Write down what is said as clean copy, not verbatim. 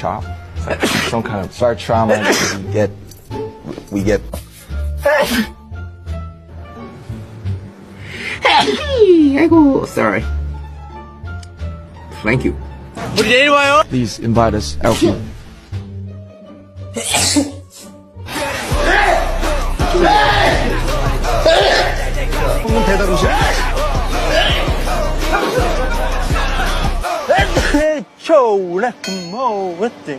chop. It's like some kind of shark trauma. We get. 아이고, sorry. Thank you. 우리 내일 와요. Please invite us out. 배달 오시. 좋네. 뭐 어때?